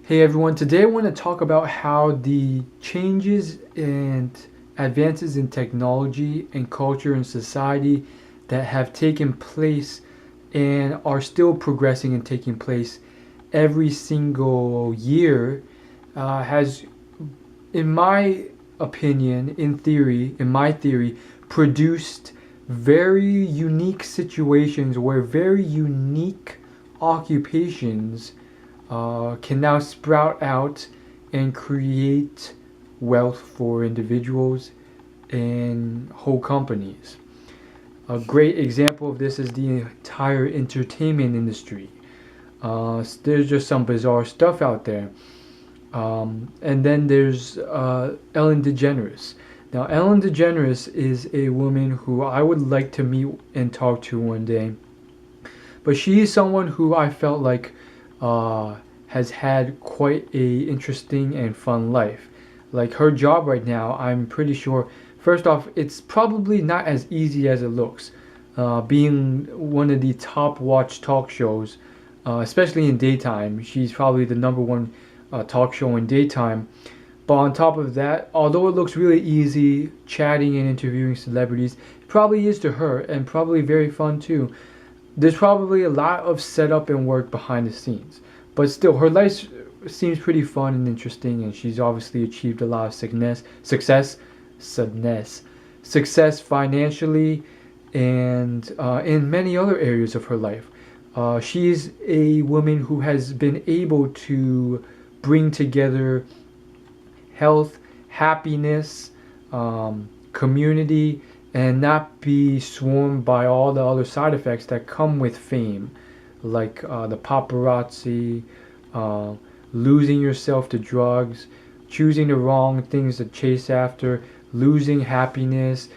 Hey everyone, today I want to talk about how the changes and advances in technology and culture and society that have taken place and are still progressing and taking place every single year has, in my opinion, in my theory, produced very unique situations where very unique occupations can now sprout out and create wealth for individuals and whole companies. A great example of this is the entire entertainment industry. There's just some bizarre stuff out there. And then there's Ellen DeGeneres. Now, Ellen DeGeneres is a woman who I would like to meet and talk to one day. But she is someone who I felt like has had quite a interesting and fun life. Like her job right now, I'm pretty sure. First off, it's probably not as easy as it looks. Being one of the top watched talk shows, especially in daytime, she's probably the number one talk show in daytime. But on top of that, although it looks really easy, chatting and interviewing celebrities, it probably is to her and probably very fun too. There's probably a lot of setup and work behind the scenes. But still, her life seems pretty fun and interesting, and she's obviously achieved a lot of success financially, and in many other areas of her life. She's a woman who has been able to bring together health, happiness, community, and not be swarmed by all the other side effects that come with fame, like the paparazzi, uh, losing yourself to drugs, choosing the wrong things to chase after, losing happiness,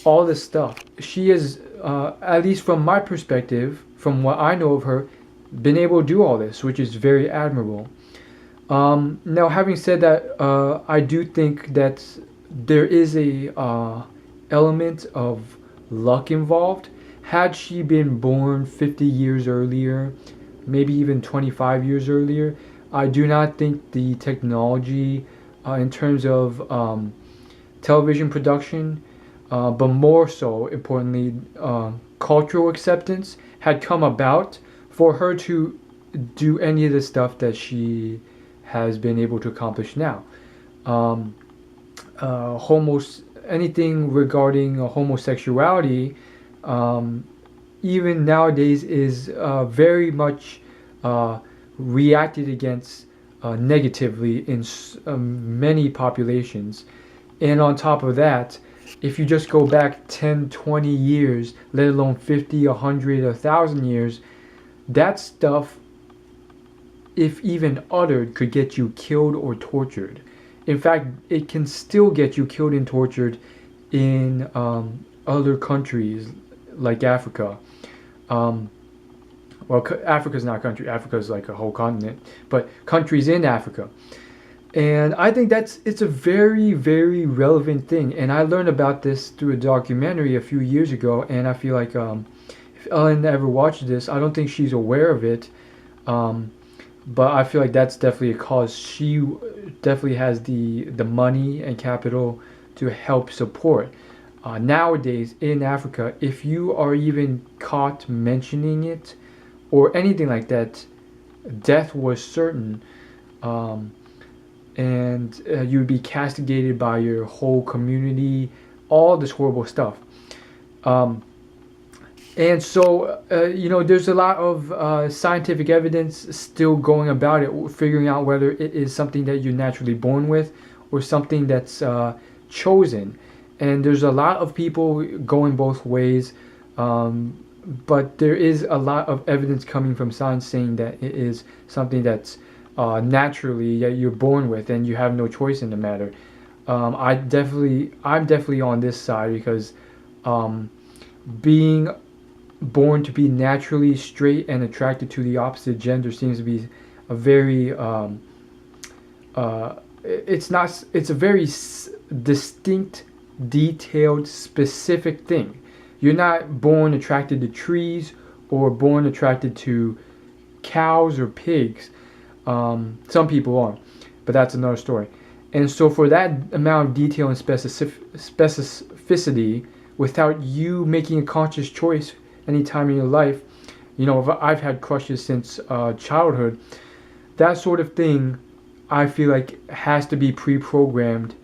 all this stuff. She has, at least from my perspective, from what I know of her, been able to do all this, which is very admirable. Now, having said that, I do think that there is a element of luck involved. Had she been born 50 years earlier, maybe even 25 years earlier, I do not think the technology, in terms of television production, but more so importantly, cultural acceptance, had come about for her to do any of the stuff that she has been able to accomplish now. Um, Anything regarding homosexuality, um, even nowadays, is very much reacted against negatively in many populations. And on top of that, if you just go back 10, 20 years, let alone 50, 100, 1,000 years, that stuff, if even uttered, could get you killed or tortured. In fact, it can still get you killed and tortured in other countries like Africa. Um, well, Africa's not a country. Africa's like a whole continent, but countries in Africa. And I think it's a very, very relevant thing. And I learned about this through a documentary a few years ago. And I feel like if Ellen ever watched this, I don't think she's aware of it. Um, but I feel like that's definitely a cause. She definitely has the money and capital to help support. Nowadays in Africa, if you are even caught mentioning it or anything like that, death was certain, um, and you would be castigated by your whole community, all this horrible stuff. Um, and so, there's a lot of scientific evidence still going about it, figuring out whether it is something that you're naturally born with or something that's chosen. And there's a lot of people going both ways, but there is a lot of evidence coming from science saying that it is something that's naturally that you're born with, and you have no choice in the matter. I'm definitely on this side because being born to be naturally straight and attracted to the opposite gender seems to be a very it's a very distinct, detailed, specific thing. You're not born attracted to trees or born attracted to cows or pigs. Some people are, but that's another story. And so for that amount of detail and specificity, without you making a conscious choice any time in your life, I've had crushes since childhood. That sort of thing, I feel like has to be pre-programmed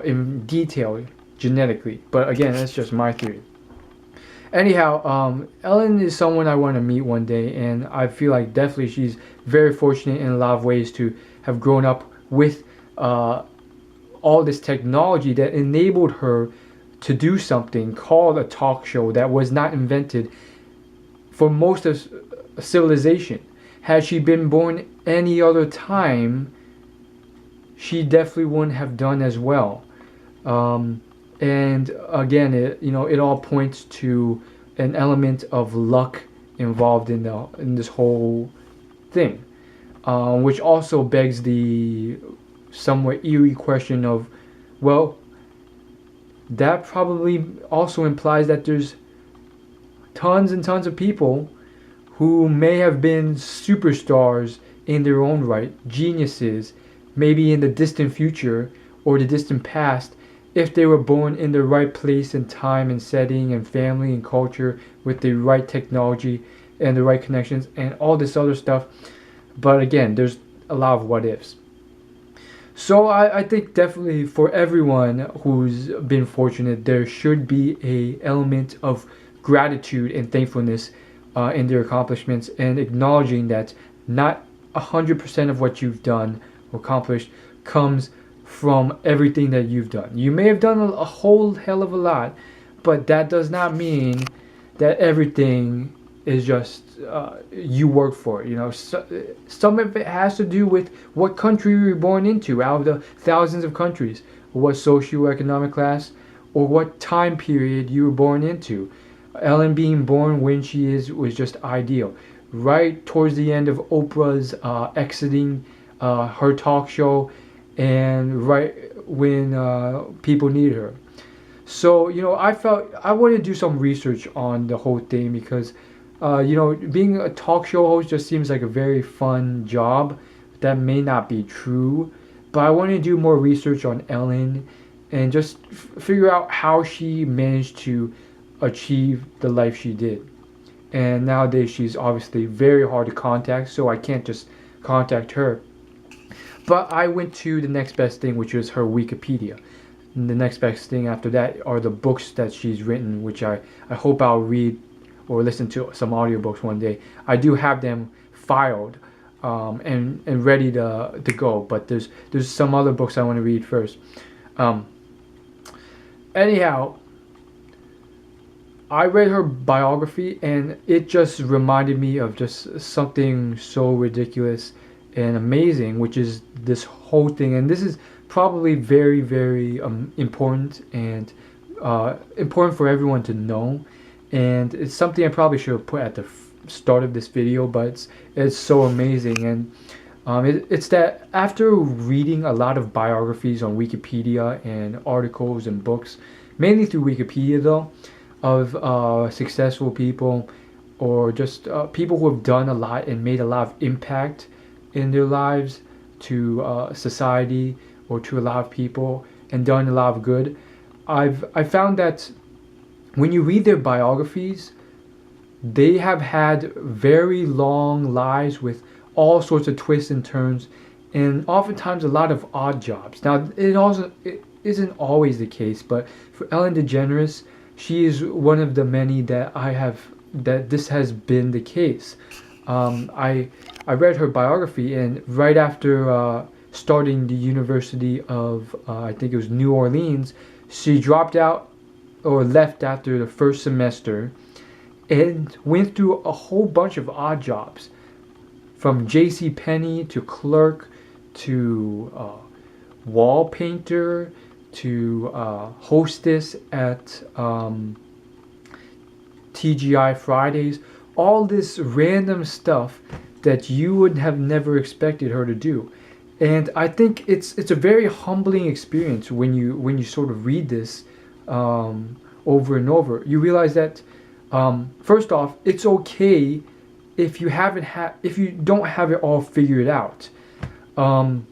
in detail genetically. But again, that's just my theory. Anyhow, Ellen is someone I want to meet one day, and I feel like definitely she's very fortunate in a lot of ways to have grown up with all this technology that enabled her to do something called a talk show that was not invented for most of civilization. Had she been born any other time, she definitely wouldn't have done as well. And again, it all points to an element of luck involved in this whole thing, which also begs the somewhat eerie question of, well, that probably also implies that there's tons and tons of people who may have been superstars in their own right, geniuses, maybe in the distant future or the distant past, if they were born in the right place and time and setting and family and culture with the right technology and the right connections and all this other stuff. But again, there's a lot of what ifs. So I think definitely for everyone who's been fortunate, there should be a element of gratitude and thankfulness in their accomplishments, and acknowledging that not 100% of what you've done or accomplished comes from everything that you've done. You may have done a whole hell of a lot, but that does not mean that everything is just you work for it. Some of it has to do with what country you were born into out of the thousands of countries, or what socioeconomic class, or what time period you were born into. Ellen being born when she is was just ideal. Right towards the end of Oprah's exiting her talk show, and right when people needed her. So I felt I wanted to do some research on the whole thing because being a talk show host just seems like a very fun job. That may not be true, but I wanted to do more research on Ellen and just figure out how she managed to achieve the life she did. And nowadays she's obviously very hard to contact, so I can't just contact her. But I went to the next best thing, which was her Wikipedia. And the next best thing after that are the books that she's written, which I hope I'll read or listen to some audiobooks one day. I do have them filed and ready to go, but there's some other books I want to read first. Anyhow, I read her biography and it just reminded me of just something so ridiculous and amazing, which is this whole thing. And this is probably very, very important and important for everyone to know. And it's something I probably should have put at the start of this video, but it's so amazing. And it's that after reading a lot of biographies on Wikipedia and articles and books, mainly through Wikipedia though, of successful people or just people who have done a lot and made a lot of impact in their lives to society or to a lot of people and done a lot of good, I found that when you read their biographies, they have had very long lives with all sorts of twists and turns, and oftentimes a lot of odd jobs. Now, it isn't always the case, but for Ellen DeGeneres, she is one of the many that this has been the case. I read her biography, and right after starting the University of I think it was New Orleans, she dropped out or left after the first semester and went through a whole bunch of odd jobs, from J.C. Penney to clerk to wall painter to hostess at TGI Fridays. All this random stuff that you would have never expected her to do. And I think it's a very humbling experience when you sort of read this over and over. You realize that first off, it's okay if you don't have it all figured out. Um,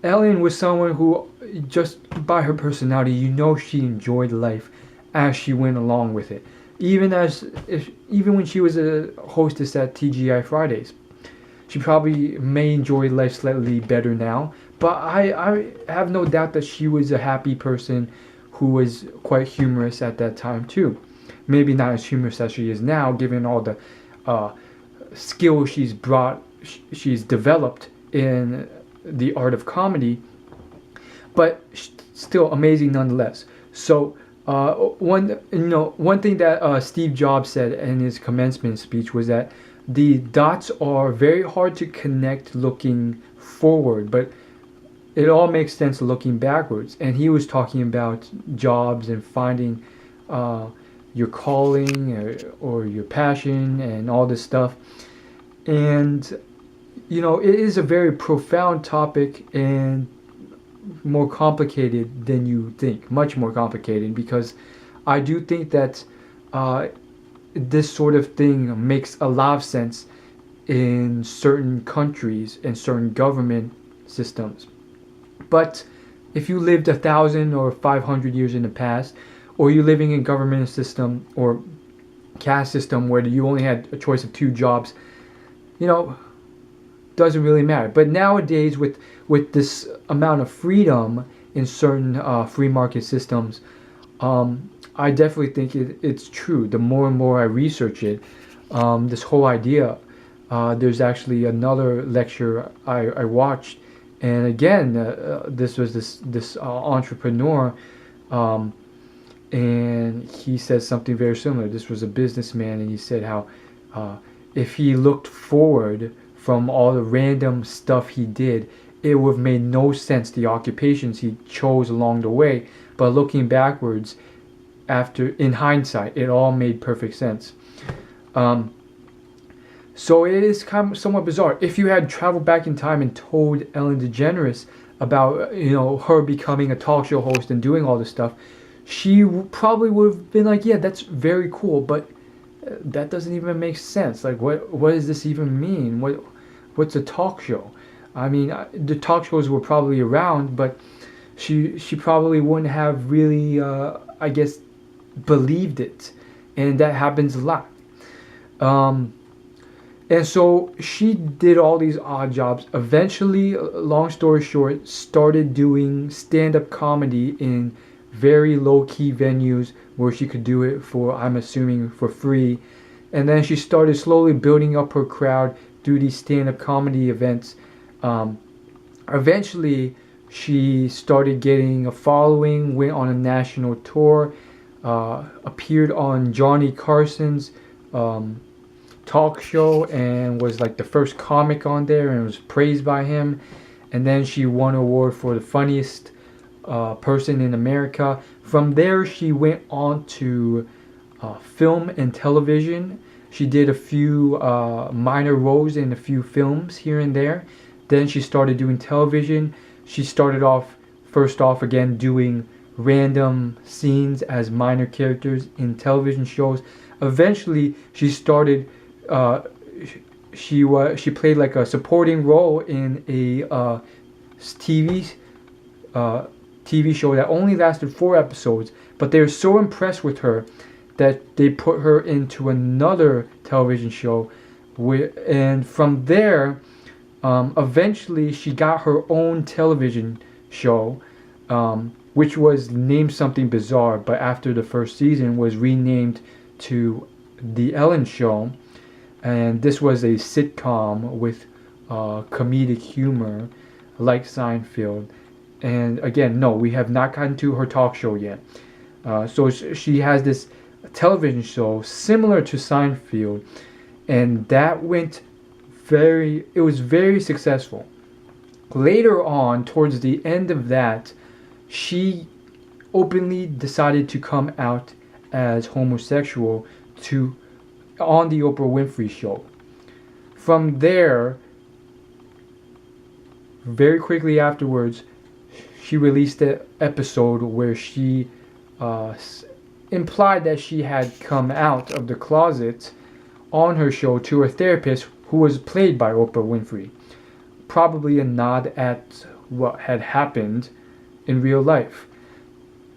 Ellen was someone who, just by her personality, she enjoyed life as she went along with it. Even when she was a hostess at TGI Fridays, she probably may enjoy life slightly better now. But I have no doubt that she was a happy person who was quite humorous at that time too. Maybe not as humorous as she is now, given all the uh, skills she's developed in the art of comedy, but still amazing nonetheless. So one thing that Steve Jobs said in his commencement speech was that the dots are very hard to connect looking forward, but it all makes sense looking backwards. And he was talking about jobs and finding your calling or your passion and all this stuff. And it is a very profound topic and more complicated than you think, much more complicated, because I do think that this sort of thing makes a lot of sense in certain countries and certain government systems. But if you lived 1,000 or 500 years in the past, or you're living in government system or caste system where you only had a choice of two jobs, doesn't really matter. But nowadays, with this amount of freedom in certain free market systems, I definitely think it's true. The more and more I research it, this whole idea, there's actually another lecture I watched, and again, this was this entrepreneur, and he said something very similar. This was a businessman, and he said how if he looked forward from all the random stuff he did, it would have made no sense, the occupations he chose along the way. But looking backwards, in hindsight, it all made perfect sense. So it is kind of somewhat bizarre. If you had traveled back in time and told Ellen DeGeneres about her becoming a talk show host and doing all this stuff, she probably would have been like, yeah, that's very cool, but that doesn't even make sense. Like, what does this even mean? What's a talk show? I mean, the talk shows were probably around, but she probably wouldn't have really, I guess, believed it, and that happens a lot. And so she did all these odd jobs. Eventually, long story short, started doing stand-up comedy in very low-key venues where she could do it for, I'm assuming, for free. And then she started slowly building up her crowd through these stand-up comedy events. Eventually, she started getting a following, went on a national tour, appeared on Johnny Carson's talk show, and was like the first comic on there, and was praised by him. And then she won an award for the funniest person in America. From there, she went on to film and television. She did a few minor roles in a few films here and there. Then she started doing television. She started off, first off again, doing random scenes as minor characters in television shows. Eventually, she started. She played like a supporting role in a TV show that only lasted 4 episodes. But they were so impressed with her that they put her into another television show, and from there, eventually she got her own television show, which was named something bizarre, but after the first season was renamed to The Ellen Show. And this was a sitcom with comedic humor, like Seinfeld. And again, no, we have not gotten to her talk show yet. So she has this television show similar to Seinfeld, and that it was very successful. Later on, towards the end of that, she openly decided to come out as homosexual on the Oprah Winfrey Show. From there, very quickly afterwards, she released an episode where she implied that she had come out of the closet on her show to her therapist, who was played by Oprah Winfrey. Probably a nod at what had happened in real life.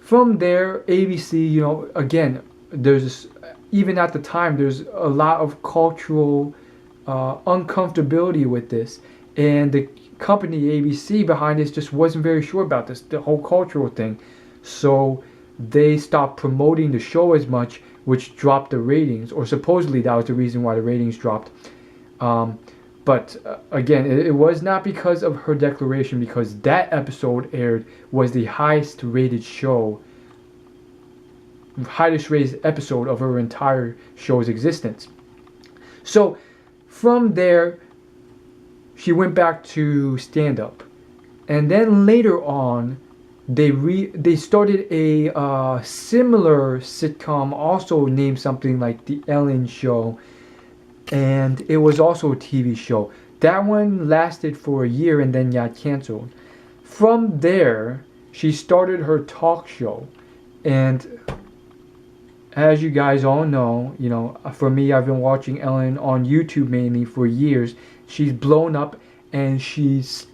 From there, ABC, again, there's even at the time, there's a lot of cultural uncomfortability with this, and the company ABC behind this just wasn't very sure about this, the whole cultural thing. So they stopped promoting the show as much, which dropped the ratings, or supposedly that was the reason why the ratings dropped. But again, it was not because of her declaration, because that episode aired was the highest rated episode of her entire show's existence. So from there, she went back to stand up, and then later on, they started a similar sitcom, also named something like The Ellen Show, and it was also a TV show. That one lasted for a year and then got canceled. From there, she started her talk show, and as you guys all know, for me, I've been watching Ellen on YouTube mainly for years. She's blown up, and she's,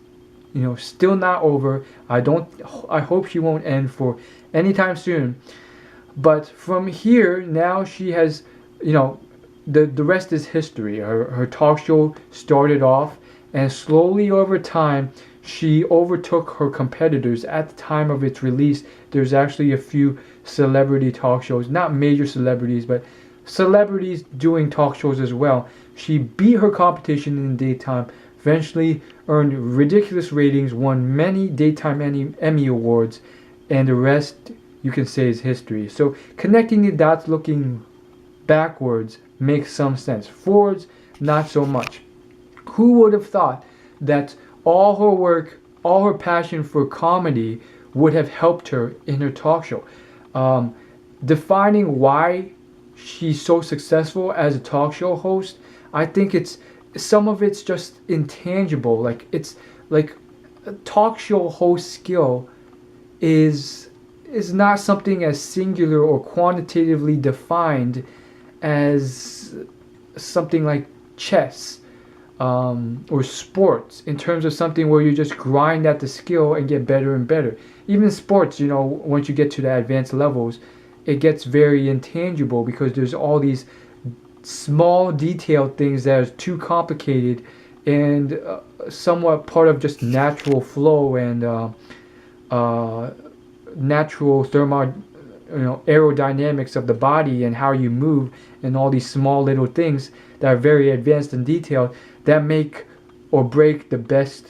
still not over. I hope she won't end for anytime soon. But from here, now she has, the rest is history. Her talk show started off, and slowly over time, she overtook her competitors. At the time of its release, there's actually a few celebrity talk shows, not major celebrities, but celebrities doing talk shows as well. She beat her competition in the daytime, eventually earned ridiculous ratings, won many daytime Emmy awards, and the rest, you can say, is history. So connecting the dots looking backwards makes some sense. Forwards, not so much. Who would have thought that all her work, all her passion for comedy would have helped her in her talk show? Defining why she's so successful as a talk show host, I think some of it's just intangible. Like, it's like a talk show host skill is not something as singular or quantitatively defined as something like chess or sports, in terms of something where you just grind at the skill and get better and better. Even sports, once you get to the advanced levels, it gets very intangible because there's all these small detailed things that are too complicated and somewhat part of just natural flow and natural aerodynamics of the body and how you move, and all these small little things that are very advanced and detailed that make or break the best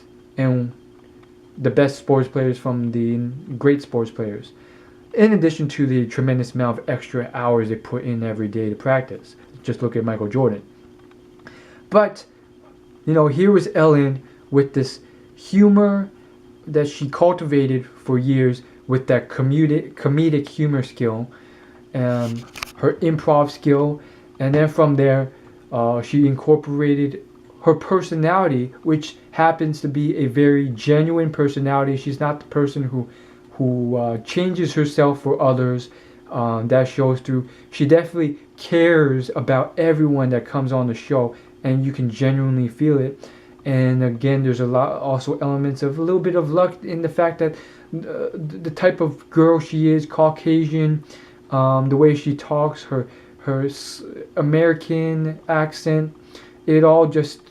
sports players from the great sports players, in addition to the tremendous amount of extra hours they put in every day to practice. Just look at Michael Jordan. But here was Ellen with this humor that she cultivated for years, with that comedic humor skill, and her improv skill, and then from there she incorporated her personality, which happens to be a very genuine personality. She's not the person who changes herself for others. That shows through. She definitely cares about everyone that comes on the show, and you can genuinely feel it. And again, there's also elements of a little bit of luck in the fact that the type of girl she is, Caucasian, the way she talks, her American accent, it all just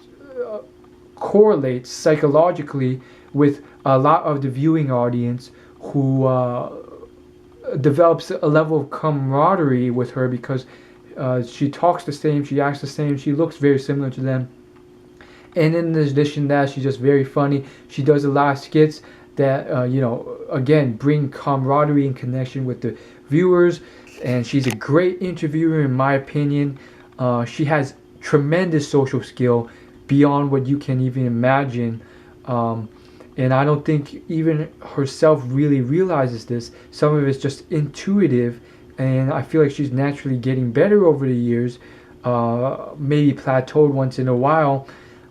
correlates psychologically with a lot of the viewing audience, who develops a level of camaraderie with her because she talks the same, she acts the same, she looks very similar to them. And in addition to that, she's just very funny. She does a lot of skits that, again, bring camaraderie and connection with the viewers. And she's a great interviewer, in my opinion. She has tremendous social skill beyond what you can even imagine. And I don't think even herself really realizes this. Some of it's just intuitive, and I feel like she's naturally getting better over the years. Maybe plateaued once in a while.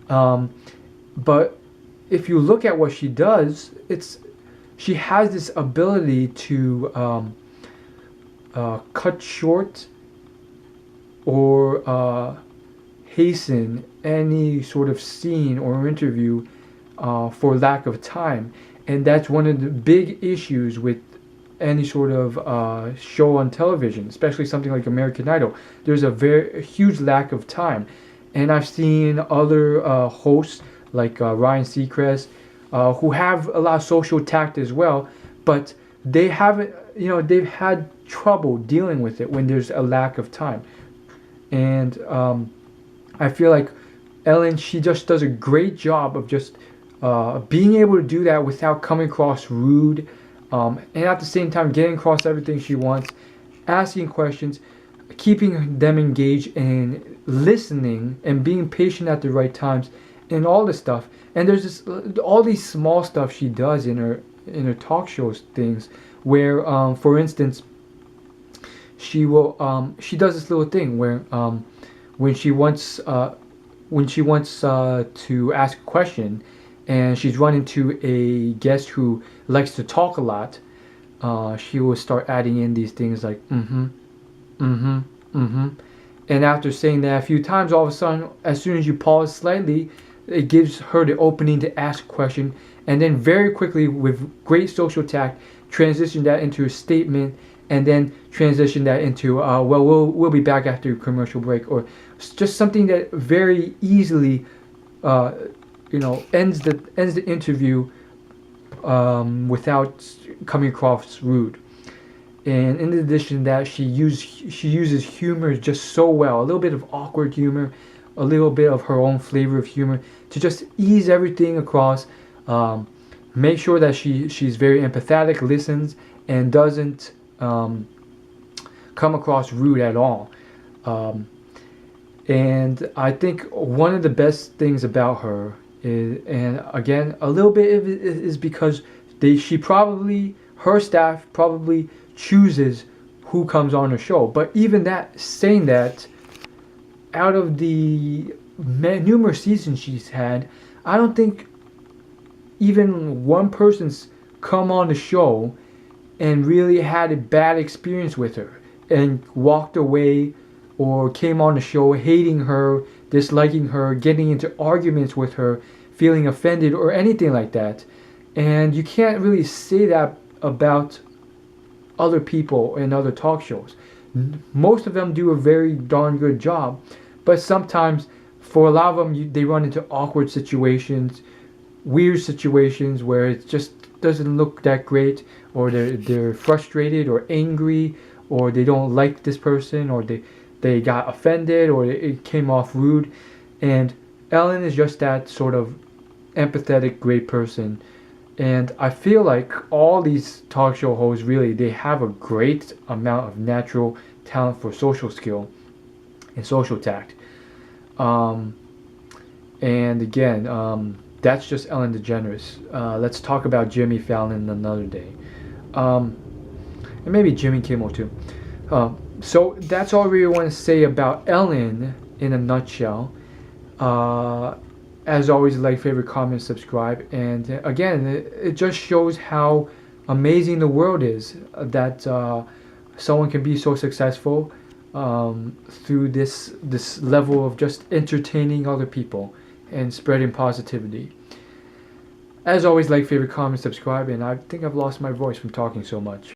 But if you look at what she does, she has this ability to cut short or hasten any sort of scene or interview for lack of time. And that's one of the big issues with any sort of show on television, especially something like American Idol. There's a huge lack of time. And I've seen other hosts like Ryan Seacrest who have a lot of social tact as well, but they haven't, they've had trouble dealing with it when there's a lack of time. And I feel like Ellen, she just does a great job of just being able to do that without coming across rude, and at the same time getting across everything she wants, asking questions, keeping them engaged and listening and being patient at the right times and all this stuff. And there's this all these small stuff she does in her talk shows things where for instance she does this little thing where when she wants to ask a question and she's run into a guest who likes to talk a lot, she will start adding in these things like mm-hmm, mm-hmm, mm-hmm. And after saying that a few times, all of a sudden, as soon as you pause slightly, it gives her the opening to ask a question, and then very quickly, with great social tact, transition that into a statement, and then transition that into, we'll be back after a commercial break, or just something that very easily, ends the interview without coming across rude. And in addition to that, she uses humor just so well. A little bit of awkward humor, a little bit of her own flavor of humor to just ease everything across. Make sure that she's very empathetic, listens, and doesn't come across rude at all. And I think one of the best things about her is, and again, a little bit of it is because her staff probably chooses who comes on the show. But even that, saying that, out of the numerous seasons she's had, I don't think even one person's come on the show and really had a bad experience with her and walked away or came on the show hating her, disliking her, getting into arguments with her, feeling offended or anything like that. And you can't really say that about other people in other talk shows. Most of them do a very darn good job, but sometimes for a lot of them they run into awkward situations, weird situations where it just doesn't look that great, or they're frustrated or angry, or they don't like this person, or they got offended, or it came off rude. And Ellen is just that sort of empathetic, great person. And I feel like all these talk show hosts really, they have a great amount of natural talent for social skill and social tact. And again, that's just Ellen DeGeneres. Let's talk about Jimmy Fallon another day. And maybe Jimmy Kimmel too. So that's all I really want to say about Ellen in a nutshell. As always, like, favorite, comment, subscribe. And again, it just shows how amazing the world is that someone can be so successful through this level of just entertaining other people and spreading positivity. As always, like, favorite, comment, subscribe. And I think I've lost my voice from talking so much.